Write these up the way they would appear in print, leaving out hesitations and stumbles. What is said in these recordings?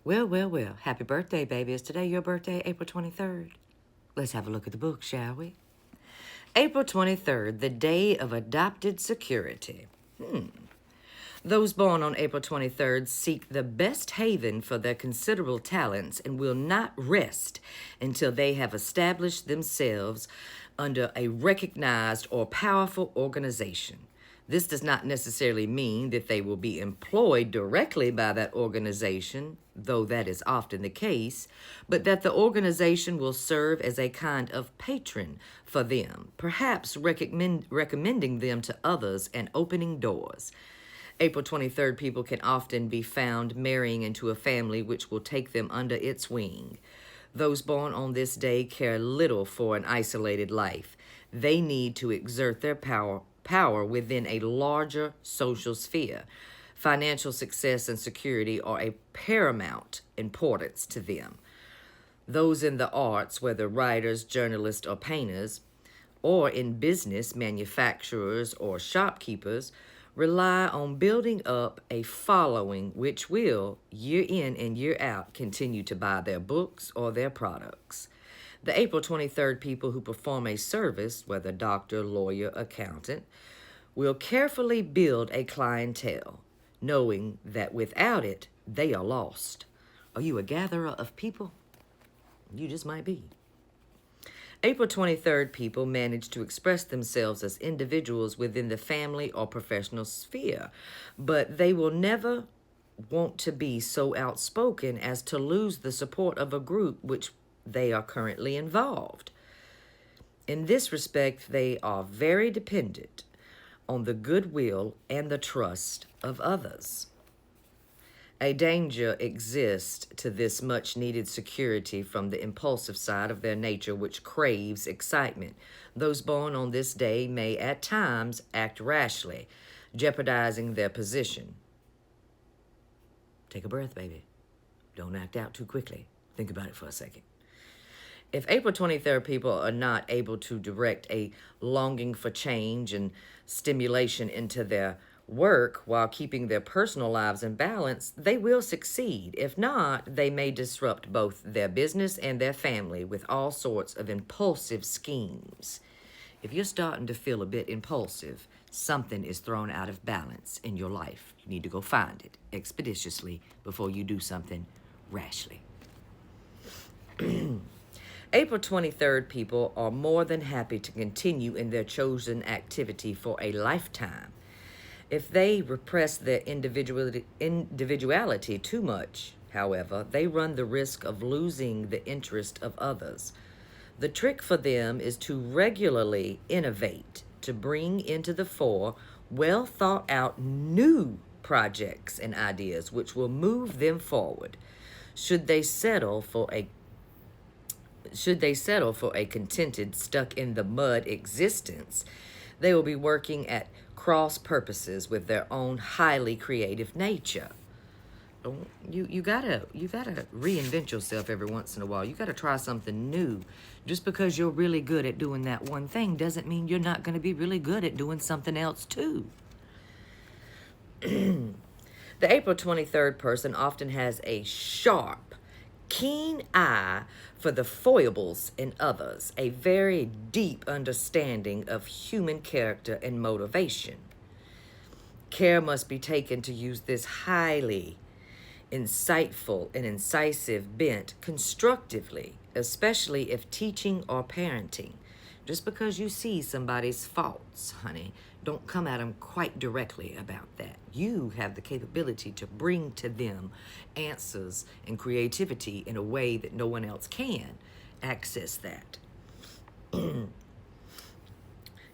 Well, well, well. Happy birthday, baby. Is today your birthday, April 23rd? Let's have a look at the book, shall we? April 23rd, the day of adopted security. Those born on April 23rd seek the best haven for their considerable talents and will not rest until they have established themselves under a recognized or powerful organization. This does not necessarily mean that they will be employed directly by that organization, though that is often the case, but that the organization will serve as a kind of patron for them, perhaps recommending them to others and opening doors. April 23rd people can often be found marrying into a family which will take them under its wing. Those born on this day care little for an isolated life. They need to exert their power within a larger social sphere. Financial success and security are a paramount importance to them. Those in the arts, whether writers, journalists, or painters, or in business, manufacturers or shopkeepers, rely on building up a following which will, year in and year out, continue to buy their books or their products. The April 23rd people who perform a service, whether doctor, lawyer, accountant, will carefully build a clientele, knowing that without it, they are lost. Are you a gatherer of people? You just might be. April 23rd people manage to express themselves as individuals within the family or professional sphere, but they will never want to be so outspoken as to lose the support of a group which they are currently involved. In this respect, they are very dependent on the goodwill and the trust of others. A danger exists to this much-needed security from the impulsive side of their nature which craves excitement. Those born on this day may at times act rashly, jeopardizing their position. Take a breath, baby. Don't act out too quickly. Think about it for a second. If April 23rd people are not able to direct a longing for change and stimulation into their work while keeping their personal lives in balance, they will succeed. If not, they may disrupt both their business and their family with all sorts of impulsive schemes. If you're starting to feel a bit impulsive, something is thrown out of balance in your life. You need to go find it expeditiously before you do something rashly. April 23rd people are more than happy to continue in their chosen activity for a lifetime. If they repress their individuality too much, however, they run the risk of losing the interest of others. The trick for them is to regularly innovate, to bring into the fore well thought out new projects and ideas which will move them forward. Should they settle for a contented, stuck in the mud existence, they will be working at cross purposes with their own highly creative nature. You gotta reinvent yourself every once in a while. You gotta try something new. Just because you're really good at doing that one thing doesn't mean you're not gonna be really good at doing something else too. The April 23rd person often has a sharp, keen eye for the foibles in others, a very deep understanding of human character and motivation. Care must be taken to use this highly insightful and incisive bent constructively, especially if teaching or parenting. Just because you see somebody's faults, honey, don't come at them quite directly about that. You have the capability to bring to them answers and creativity in a way that no one else can access that.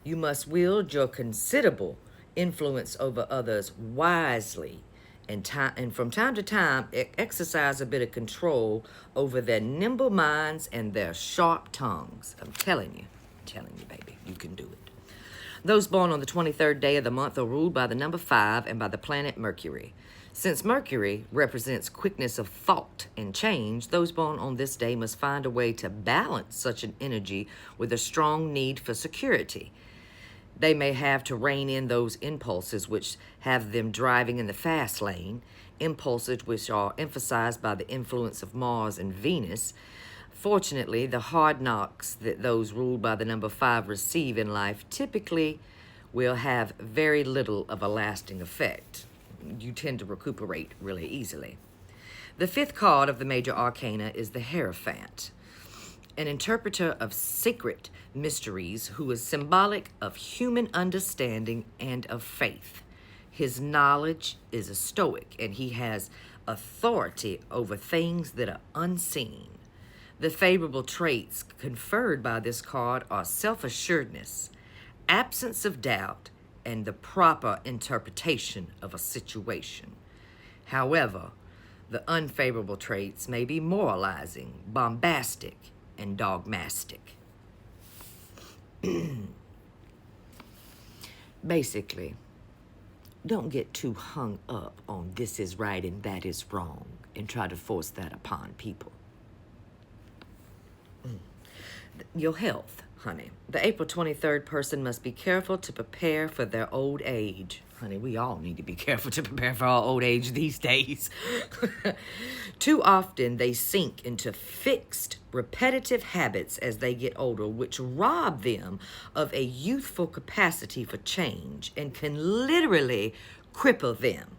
You must wield your considerable influence over others wisely and from time to time exercise a bit of control over their nimble minds and their sharp tongues. I'm telling you, baby, you can do it. Those born on the 23rd day of the month are ruled by the number 5 and by the planet Mercury. Since Mercury represents quickness of thought and change, those born on this day must find a way to balance such an energy with a strong need for security. They may have to rein in those impulses which have them driving in the fast lane impulses which are emphasized by the influence of Mars and Venus. Fortunately, the hard knocks that those ruled by the number 5 receive in life typically will have very little of a lasting effect. You tend to recuperate really easily. The 5th card of the major arcana is the Hierophant, an interpreter of secret mysteries who is symbolic of human understanding and of faith. His knowledge is a stoic, and he has authority over things that are unseen. The favorable traits conferred by this card are self-assuredness, absence of doubt, and the proper interpretation of a situation. However, the unfavorable traits may be moralizing, bombastic, and dogmatic. Basically, don't get too hung up on this is right and that is wrong and try to force that upon people. Your health, honey. The April 23rd person must be careful to prepare for their old age. Honey, we all need to be careful to prepare for our old age these days. Too often they sink into fixed, repetitive habits as they get older, which rob them of a youthful capacity for change and can literally cripple them.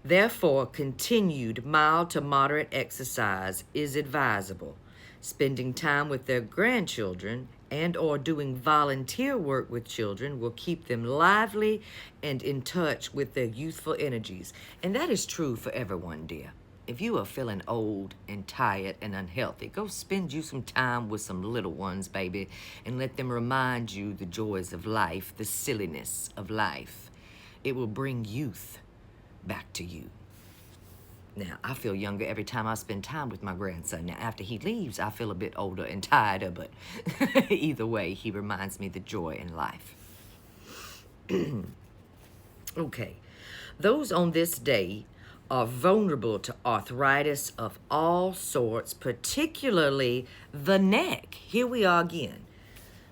Therefore, continued mild to moderate exercise is advisable. Spending time with their grandchildren and or doing volunteer work with children will keep them lively and in touch with their youthful energies. And that is true for everyone, dear. If you are feeling old and tired and unhealthy, go spend you some time with some little ones, baby, and let them remind you the joys of life, the silliness of life. It will bring youth back to you. Now, I feel younger every time I spend time with my grandson. Now, after he leaves, I feel a bit older and tireder, but either way, he reminds me the joy in life. Okay. Those on this day are vulnerable to arthritis of all sorts, particularly the neck. Here we are again.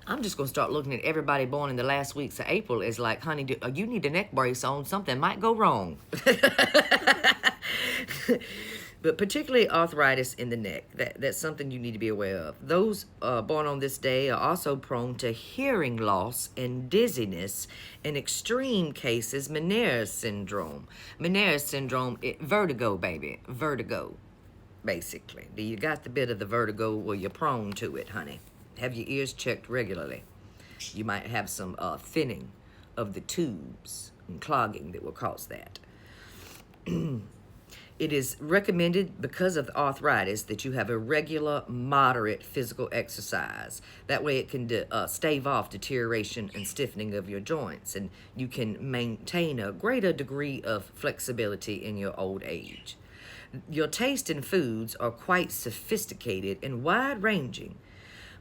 I'm just going to start looking at everybody born in the last weeks of April as like, honey, you need a neck brace on. Something might go wrong. But particularly arthritis in the neck, that's something you need to be aware of. Those born on this day are also prone to hearing loss and dizziness, in extreme cases, Meniere's syndrome. Meniere's syndrome, vertigo, baby, vertigo, basically. You got the bit of the vertigo where you're prone to it, honey. Have your ears checked regularly. You might have some thinning of the tubes and clogging that will cause that. It is recommended, because of arthritis, that you have a regular, moderate physical exercise. That way it can stave off deterioration and stiffening of your joints, and you can maintain a greater degree of flexibility in your old age. Your taste in foods are quite sophisticated and wide-ranging,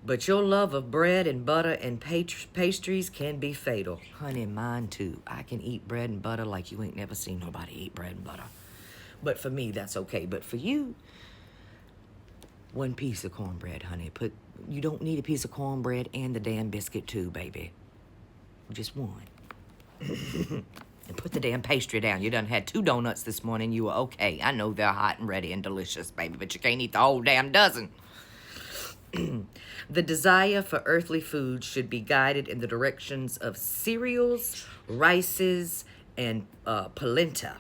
but your love of bread and butter and pastries can be fatal. Honey, mine too. I can eat bread and butter like you ain't never seen nobody eat bread and butter. But for me, that's okay. But for you, one piece of cornbread, honey. You don't need a piece of cornbread and the damn biscuit too, baby. Just one. And put the damn pastry down. You done had 2 donuts this morning. You were okay. I know they're hot and ready and delicious, baby, but you can't eat the whole damn dozen. The desire for earthly food should be guided in the directions of cereals, rices, and polenta.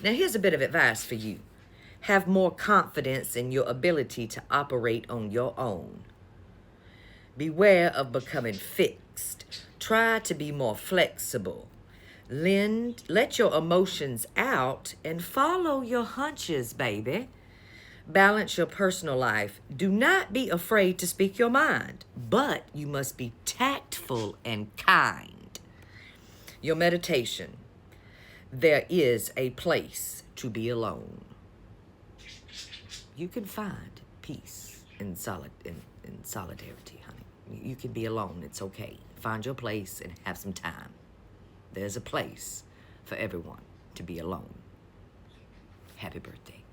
Now, here's a bit of advice for you. Have more confidence in your ability to operate on your own. Beware of becoming fixed. Try to be more flexible. Let your emotions out and follow your hunches, baby. Balance your personal life. Do not be afraid to speak your mind, but you must be tactful and kind. Your meditation. There is a place to be alone. You can find peace in solidarity, honey. You can be alone. It's okay. Find your place and have some time. There's a place for everyone to be alone. Happy birthday.